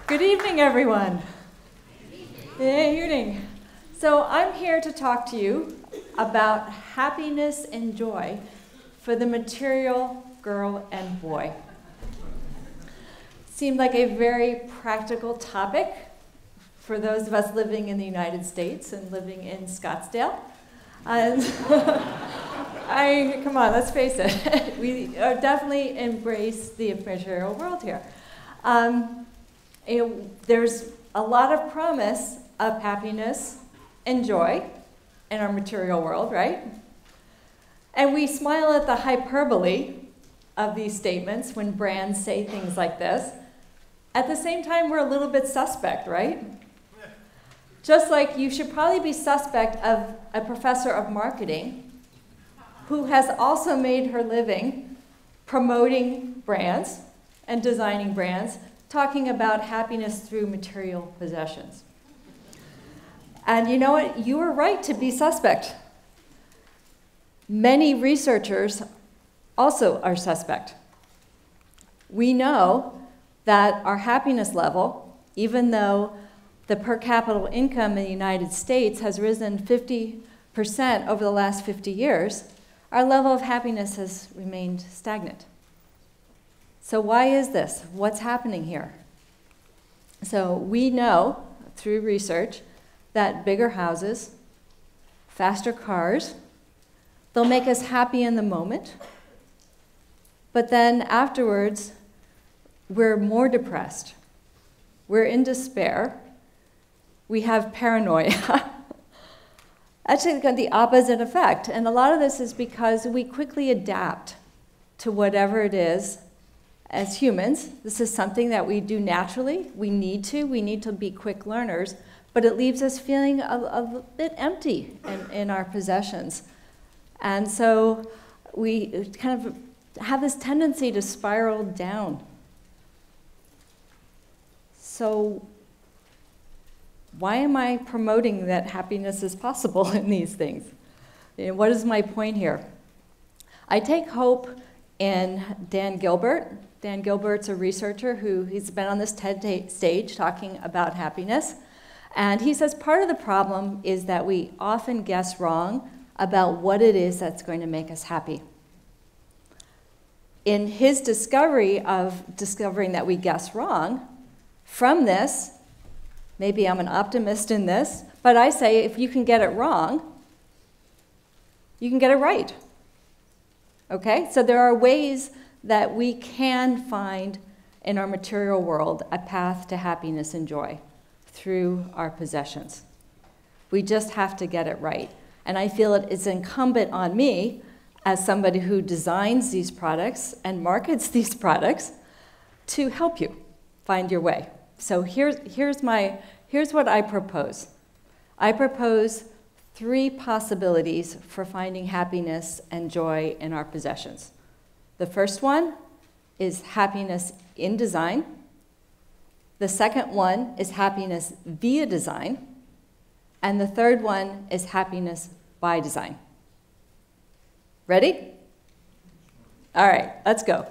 Good evening, everyone. Good evening. So I'm here to talk to you about happiness and joy for the material girl and boy. Seemed like a very practical topic for those of us living in the United States and living in Scottsdale. And come on, let's face it. We definitely embrace the material world here. There's a lot of promise of happiness and joy in our material world, right? And we smile at the hyperbole of these statements when brands say things like this. At the same time, we're a little bit suspect, right? Just like you should probably be suspect of a professor of marketing who has also made her living promoting brands and designing brands, talking about happiness through material possessions. And you know what? You were right to be suspect. Many researchers also are suspect. We know that our happiness level, even though the per capita income in the United States has risen 50% over the last 50 years, our level of happiness has remained stagnant. So why is this? What's happening here? So we know through research that bigger houses, faster cars, they'll make us happy in the moment, but then afterwards, we're more depressed. We're in despair. We have paranoia. Actually, it's got the opposite effect. And a lot of this is because we quickly adapt to whatever it is as humans. This is something that we do naturally. We need to be quick learners, but it leaves us feeling a bit empty in our possessions. And so we kind of have this tendency to spiral down. So why am I promoting that happiness is possible in these things? And what is my point here? I take hope in Dan Gilbert. Dan Gilbert's a researcher he's been on this TED stage talking about happiness. And he says part of the problem is that we often guess wrong about what it is that's going to make us happy. In his discovering that we guess wrong, from this, maybe I'm an optimist in this, but I say if you can get it wrong, you can get it right. Okay? So there are ways that we can find in our material world a path to happiness and joy through our possessions. We just have to get it right. And I feel it is incumbent on me as somebody who designs these products and markets these products to help you find your way. So here's what I propose. I propose 3 possibilities for finding happiness and joy in our possessions. The first one is happiness in design. The second one is happiness via design. And the third one is happiness by design. Ready? All right, let's go.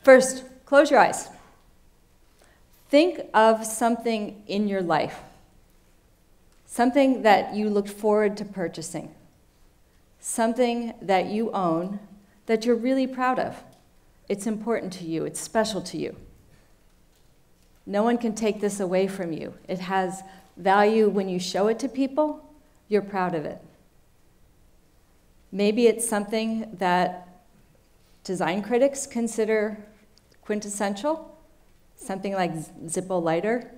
First, close your eyes. Think of something in your life, something that you looked forward to purchasing, something that you own that you're really proud of. It's important to you. It's special to you. No one can take this away from you. It has value when you show it to people. You're proud of it. Maybe it's something that design critics consider quintessential, something like Zippo lighter.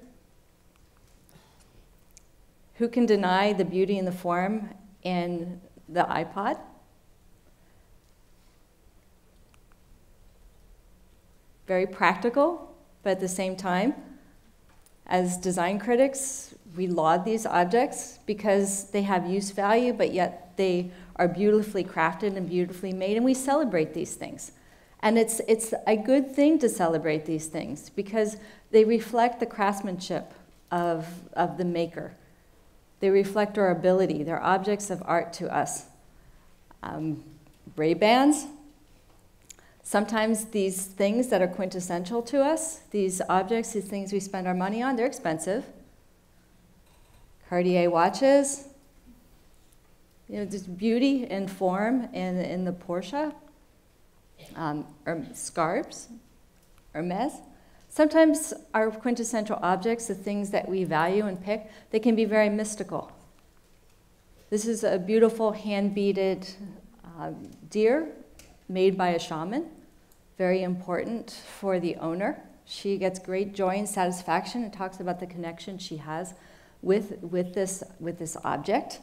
Who can deny the beauty and the form in the iPod? Very practical, but at the same time, as design critics, we laud these objects because they have use value, but yet they are beautifully crafted and beautifully made, and we celebrate these things. And it's a good thing to celebrate these things because they reflect the craftsmanship of the maker. They reflect our ability. They're objects of art to us. Ray-Bans, Sometimes these things that are quintessential to us, these objects, these things we spend our money on, they're expensive. Cartier watches, just beauty and form in the Porsche, or scarves, Hermes. Sometimes our quintessential objects, the things that we value and pick, they can be very mystical. This is a beautiful hand-beaded deer made by a shaman, very important for the owner. She gets great joy and satisfaction and talks about the connection she has with this object.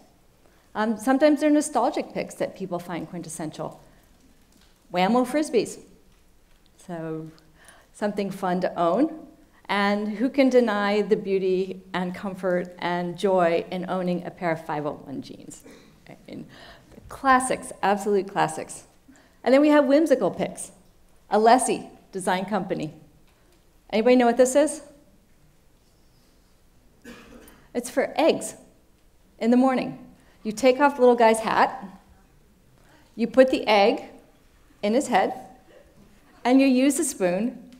Sometimes they're nostalgic picks that people find quintessential. Whammo Frisbees. So something fun to own. And who can deny the beauty and comfort and joy in owning a pair of 501 jeans? I mean, classics, absolute classics. And then we have whimsical picks. Alessi Design Company. Anybody know what this is? It's for eggs in the morning. You take off the little guy's hat, you put the egg in his head, and you use a spoon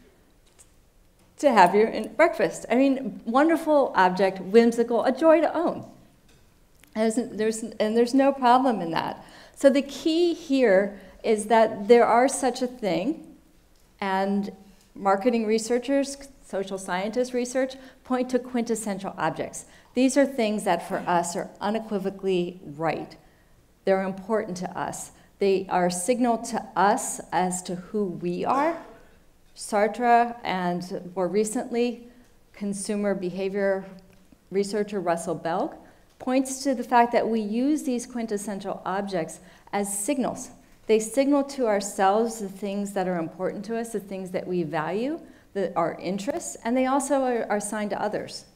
to have your breakfast. I mean, wonderful object, whimsical, a joy to own. And there's no problem in that. So the key here is that there are such a thing, and marketing researchers, social scientist research, point to quintessential objects. These are things that for us are unequivocally right. They're important to us. They are a signal to us as to who we are. Sartre and more recently, consumer behavior researcher Russell Belk points to the fact that we use these quintessential objects as signals. They signal to ourselves the things that are important to us, the things that we value, our interests, and they also are assigned to others.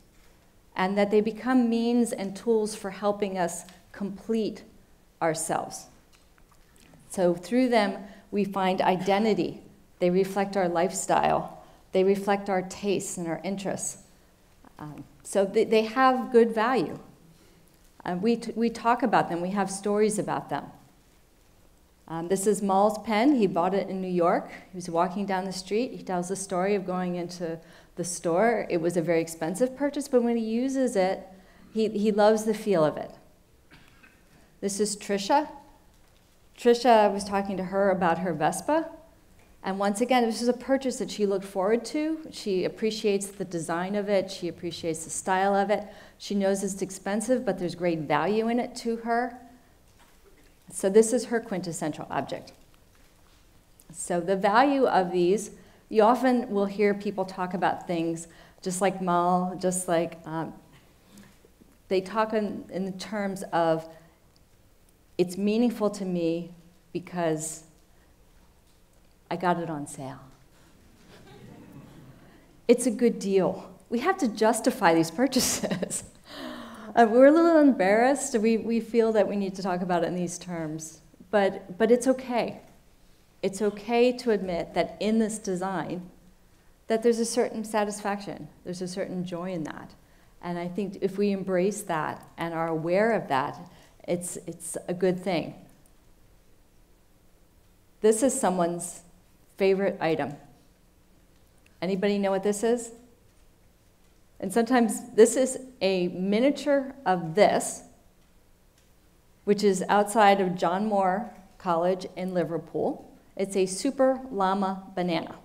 And that they become means and tools for helping us complete ourselves. So through them, we find identity. They reflect our lifestyle. They reflect our tastes and our interests. So they have good value. We talk about them. We have stories about them. This is Maul's pen. He bought it in New York. He was walking down the street. He tells the story of going into the store. It was a very expensive purchase, but when he uses it, he loves the feel of it. This is Trisha. Trisha, I was talking to her about her Vespa. And once again, this is a purchase that she looked forward to. She appreciates the design of it. She appreciates the style of it. She knows it's expensive, but there's great value in it to her. So this is her quintessential object. So the value of these, you often will hear people talk about things just like Mal, just like they talk in terms of it's meaningful to me because I got it on sale. It's a good deal. We have to justify these purchases. We're a little embarrassed. We feel that we need to talk about it in these terms. But it's okay. It's okay to admit that in this design, that there's a certain satisfaction. There's a certain joy in that. And I think if we embrace that and are aware of that, it's a good thing. This is someone's favorite item. Anybody know what this is? And sometimes this is a miniature of this, which is outside of John Moore College in Liverpool. It's a super llama banana.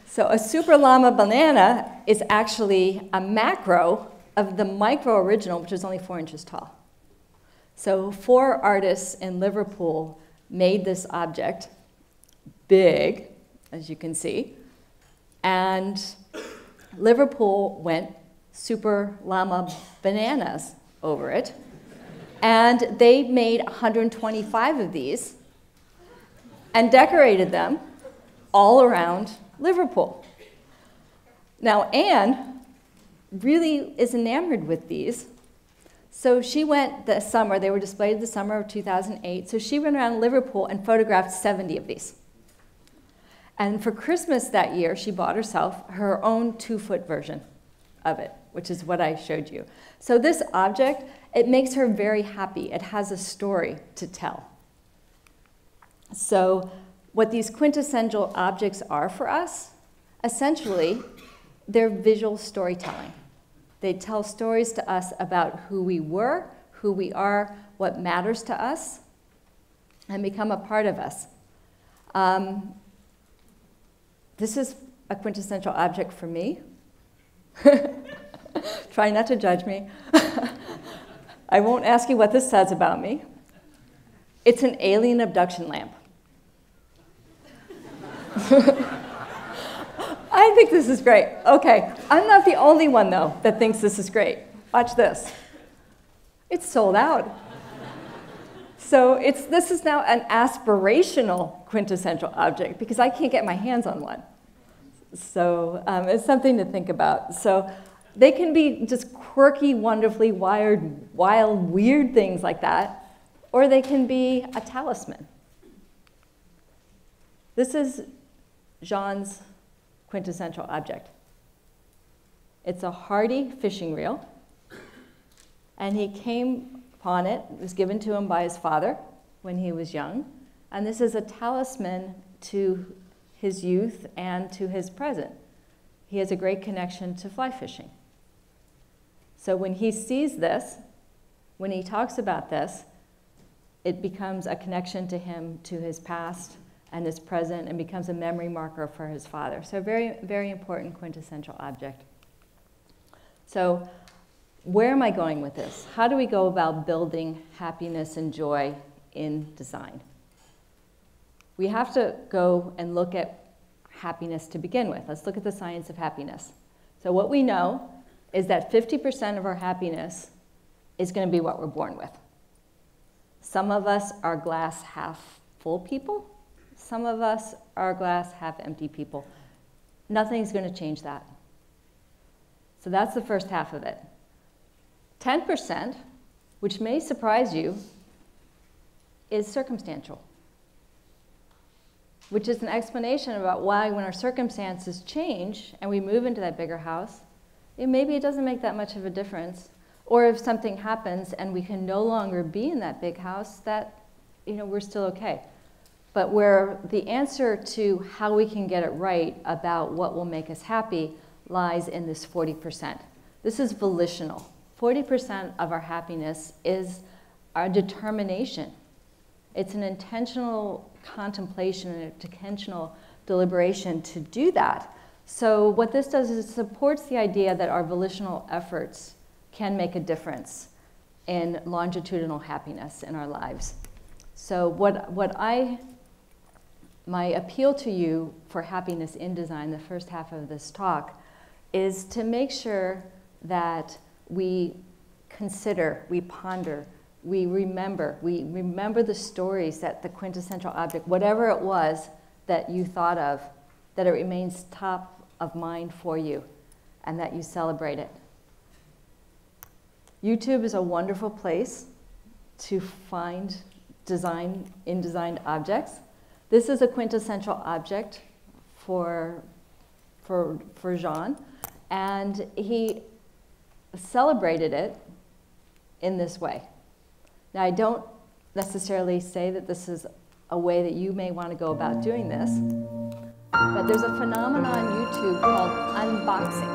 So a super llama banana is actually a macro of the micro original, which is only 4 inches tall. So 4 artists in Liverpool made this object big, as you can see, and Liverpool went super llama bananas over it, and they made 125 of these and decorated them all around Liverpool. Now, Anne really is enamored with these. So she went this summer, they were displayed the summer of 2008, so she went around Liverpool and photographed 70 of these. And for Christmas that year, she bought herself her own 2-foot version of it, which is what I showed you. So this object, it makes her very happy. It has a story to tell. So what these quintessential objects are for us, essentially, they're visual storytelling. They tell stories to us about who we were, who we are, what matters to us, and become a part of us. This is a quintessential object for me. Try not to judge me. I won't ask you what this says about me. It's an alien abduction lamp. I think this is great. Okay, I'm not the only one, though, that thinks this is great. Watch this. It's sold out. So this is now an aspirational quintessential object because I can't get my hands on one. So it's something to think about. So they can be just quirky, wonderfully wired, wild, weird things like that, or they can be a talisman. This is Jean's quintessential object. It's a hardy fishing reel, and he came upon it. It was given to him by his father when he was young, and this is a talisman to his youth and to his present. He has a great connection to fly fishing. So when he sees this, when he talks about this, it becomes a connection to him, to his past and his present, and becomes a memory marker for his father. So very, very important quintessential object. So where am I going with this? How do we go about building happiness and joy in design? We have to go and look at happiness to begin with. Let's look at the science of happiness. So what we know is that 50% of our happiness is going to be what we're born with. Some of us are glass half full people. Some of us are glass half empty people. Nothing's going to change that. So that's the first half of it. 10%, which may surprise you, is circumstantial, which is an explanation about why when our circumstances change and we move into that bigger house, maybe it doesn't make that much of a difference. Or if something happens and we can no longer be in that big house, that we're still okay. But where the answer to how we can get it right about what will make us happy lies in this 40%. This is volitional. 40% of our happiness is our determination. It's an intentional contemplation and an intentional deliberation to do that. So what this does is it supports the idea that our volitional efforts can make a difference in longitudinal happiness in our lives. So my appeal to you for happiness in design, the first half of this talk, is to make sure that we consider, we ponder, we remember the stories that the quintessential object, whatever it was that you thought of, that it remains top of mind for you and that you celebrate it. YouTube is a wonderful place to find designed objects. This is a quintessential object for Jean, and he celebrated it in this way. Now, I don't necessarily say that this is a way that you may want to go about doing this, but there's a phenomenon on YouTube called unboxing.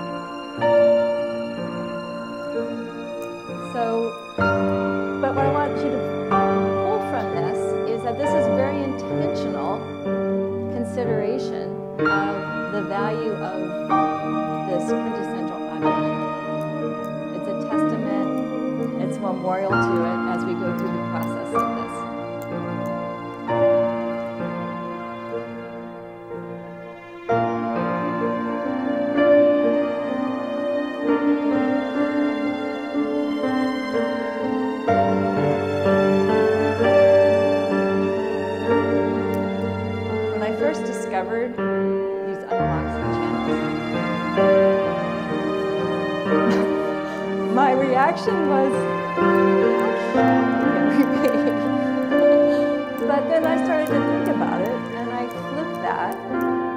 But what I want you to pull from this is that this is very intentional consideration of the value of this quintessential object. It's a testament, it's memorial to it as we go through the process of this. Discovered these unboxing channels. My reaction was, but then I started to think about it, and I flipped that,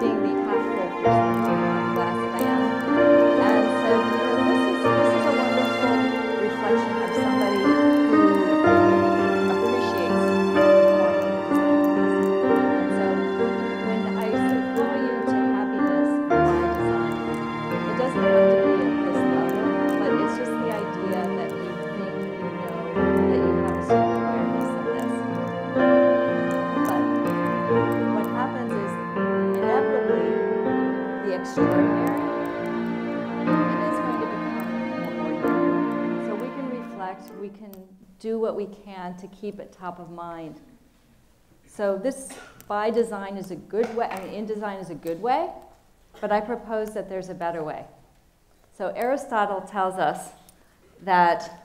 being the half-full person glass lamp, and said, this is a wonderful reflection of somebody who appreciates quality design. we can do what we can to keep it top of mind. So this by design is a good way, in design is a good way, but I propose that there's a better way. So Aristotle tells us that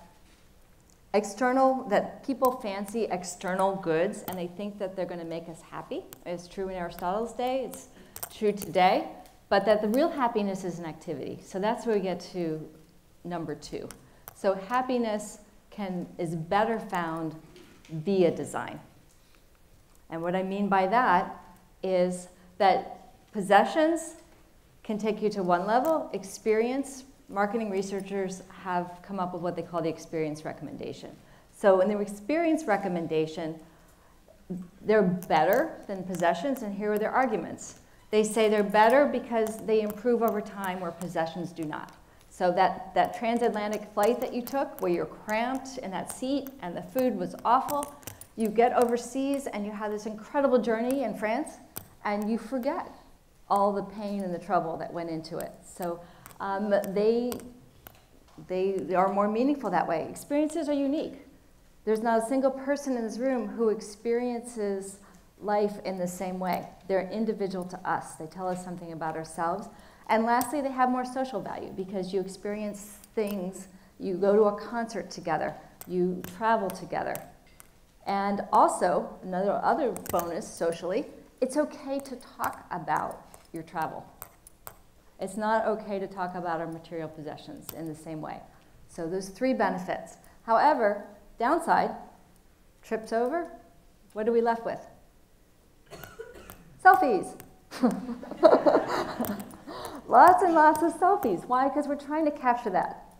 people fancy external goods and they think that they're going to make us happy. It's true in Aristotle's day, it's true today, but that the real happiness is an activity. So that's where we get to number 2. So happiness is better found via design. And what I mean by that is that possessions can take you to one level. Experience, marketing researchers have come up with what they call the experience recommendation. So in the experience recommendation, they're better than possessions, and here are their arguments. They say they're better because they improve over time where possessions do not. So that transatlantic flight that you took where you're cramped in that seat and the food was awful, you get overseas and you have this incredible journey in France and you forget all the pain and the trouble that went into it. So they are more meaningful that way. Experiences are unique. There's not a single person in this room who experiences life in the same way. They're individual to us. They tell us something about ourselves. And lastly, they have more social value because you experience things, you go to a concert together, you travel together. And also, other bonus socially, it's okay to talk about your travel. It's not okay to talk about our material possessions in the same way. So those 3 benefits. However, downside, trips over, what are we left with? Selfies. Lots and lots of selfies. Why? Because we're trying to capture that.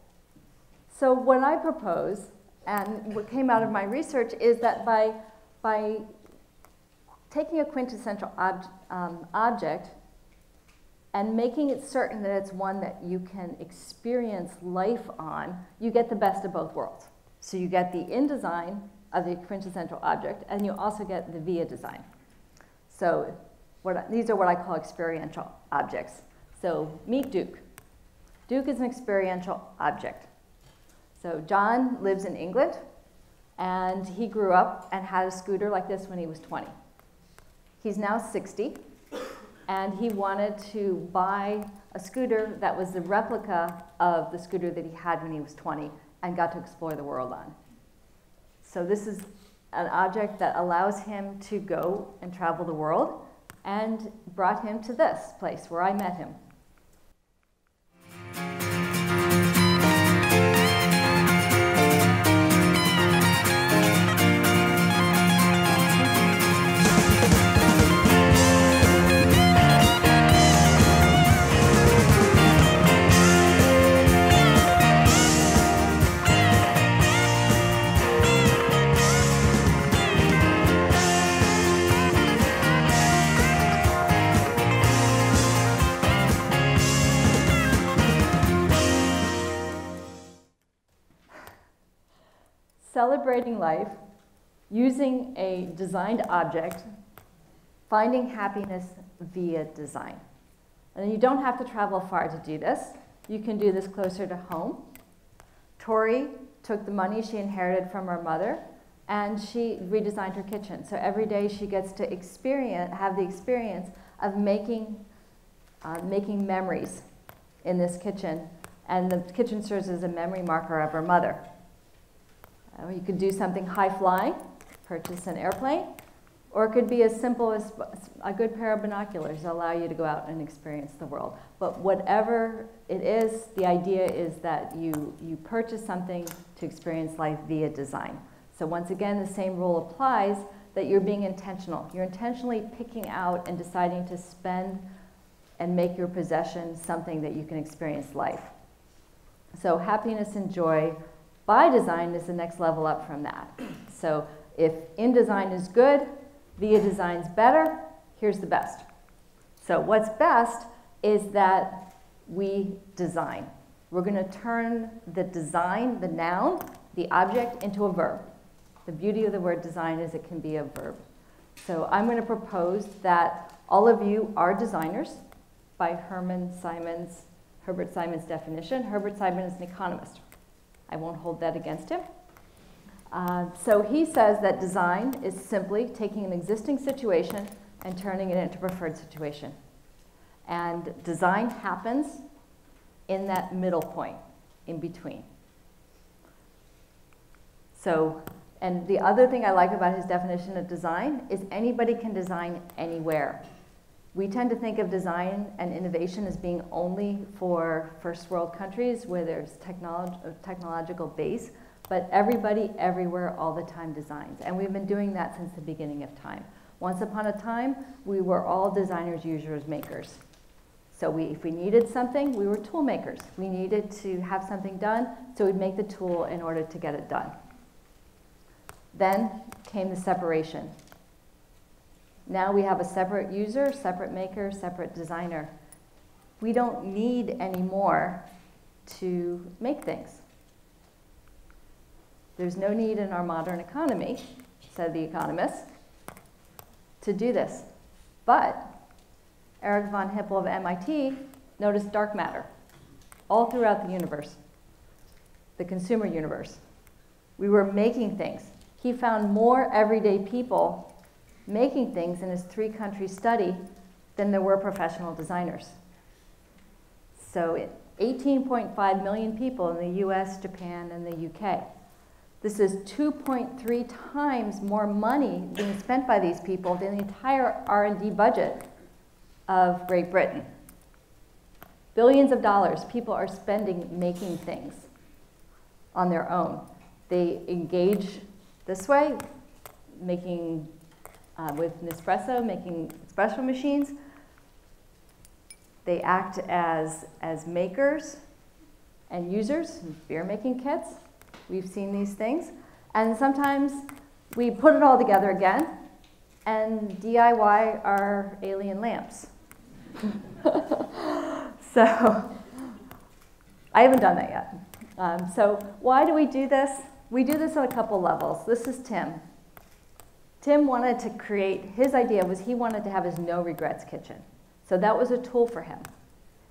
So what I propose, and what came out of my research, is that by taking a quintessential object and making it certain that it's one that you can experience life on, you get the best of both worlds. So you get the in-design of the quintessential object, and you also get the via design. So these are what I call experiential objects. So meet Duke. Duke is an experiential object. So John lives in England, and he grew up and had a scooter like this when he was 20. He's now 60, and he wanted to buy a scooter that was the replica of the scooter that he had when he was 20 and got to explore the world on. So this is an object that allows him to go and travel the world and brought him to this place where I met him. Celebrating life, using a designed object, finding happiness via design. And you don't have to travel far to do this. You can do this closer to home. Tori took the money she inherited from her mother and she redesigned her kitchen. So every day she gets to have the experience of making memories in this kitchen, and the kitchen serves as a memory marker of her mother. You could do something high-flying, purchase an airplane, or it could be as simple as a good pair of binoculars that allow you to go out and experience the world. But whatever it is, the idea is that you purchase something to experience life via design. So once again, the same rule applies, that you're being intentional. You're intentionally picking out and deciding to spend and make your possession something that you can experience life. So happiness and joy by design is the next level up from that. So if in design is good, via design's better, here's the best. So what's best is that we design. We're going to turn the design, the noun, the object, into a verb. The beauty of the word design is it can be a verb. So I'm going to propose that all of you are designers by Herbert Simon's definition. Herbert Simon is an economist. I won't hold that against him. So he says that design is simply taking an existing situation and turning it into a preferred situation. And design happens in that middle point, in between. So, and the other thing I like about his definition of design is anybody can design anywhere. We tend to think of design and innovation as being only for first world countries where there's technological base, but everybody, everywhere, all the time designs. And we've been doing that since the beginning of time. Once upon a time, we were all designers, users, makers. So if we needed something, we were tool makers. We needed to have something done, so we'd make the tool in order to get it done. Then came the separation. Now we have a separate user, separate maker, separate designer. We don't need any more to make things. There's no need in our modern economy, said the economists, to do this. But Erich von Hippel of MIT noticed dark matter all throughout the universe, the consumer universe. We were making things. He found more everyday people making things in his 3-country study than there were professional designers. So 18.5 million people in the US, Japan, and the UK. This is 2.3 times more money being spent by these people than the entire R&D budget of Great Britain. Billions of dollars people are spending making things on their own. They engage this way, making with Nespresso, making espresso machines. They act as makers and users, beer making kits. We've seen these things. And sometimes we put it all together again and DIY our alien lamps. So I haven't done that yet. So why do we do this? We do this on a couple levels. This is Tim. Tim wanted to create, his idea was he wanted to have his no regrets kitchen. So that was a tool for him.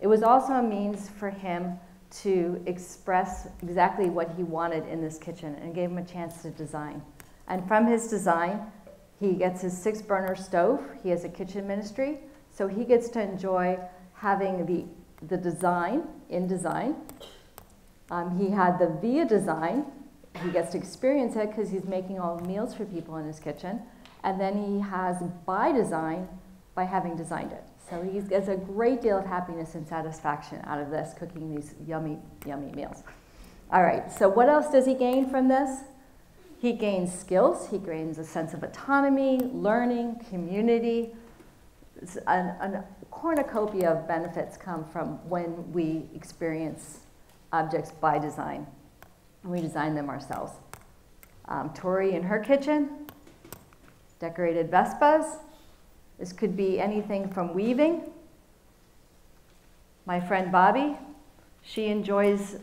It was also a means for him to express exactly what he wanted in this kitchen and gave him a chance to design. And from his design, he gets his 6-burner stove. He has a kitchen ministry. So he gets to enjoy having the design in design. He had the via design. He gets to experience it because he's making all the meals for people in his kitchen. And then he has by design by having designed it. So he gets a great deal of happiness and satisfaction out of this, cooking these yummy, yummy meals. All right, so what else does he gain from this? He gains skills. He gains a sense of autonomy, learning, community. A cornucopia of benefits come from when we experience objects by design. We design them ourselves. Tori in her kitchen, decorated Vespas. This could be anything from weaving. My friend Bobby, she enjoys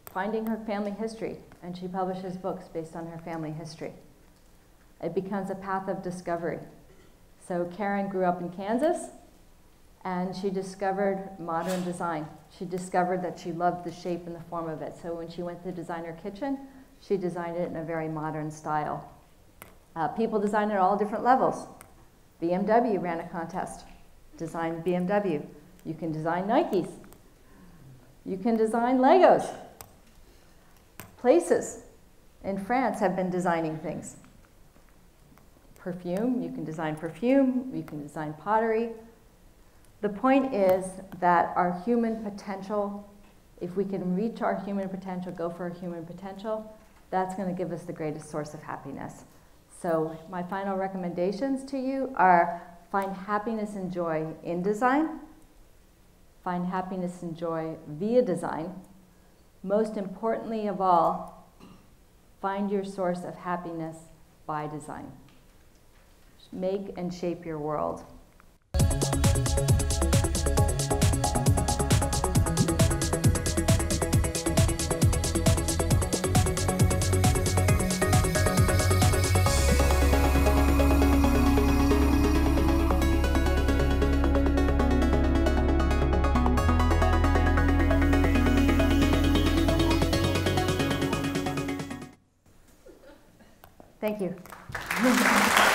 finding her family history, and she publishes books based on her family history. It becomes a path of discovery. So Karen grew up in Kansas, and she discovered modern design. She discovered that she loved the shape and the form of it. So when she went to the designer kitchen, she designed it in a very modern style. People design at all different levels. BMW ran a contest, designed BMW. You can design Nikes. You can design Legos. Places in France have been designing things. Perfume, you can design perfume, you can design pottery. The point is that our human potential, if we can reach our human potential, go for our human potential, that's going to give us the greatest source of happiness. So my final recommendations to you are find happiness and joy in design, find happiness and joy via design. Most importantly of all, find your source of happiness by design. Make and shape your world. Thank you.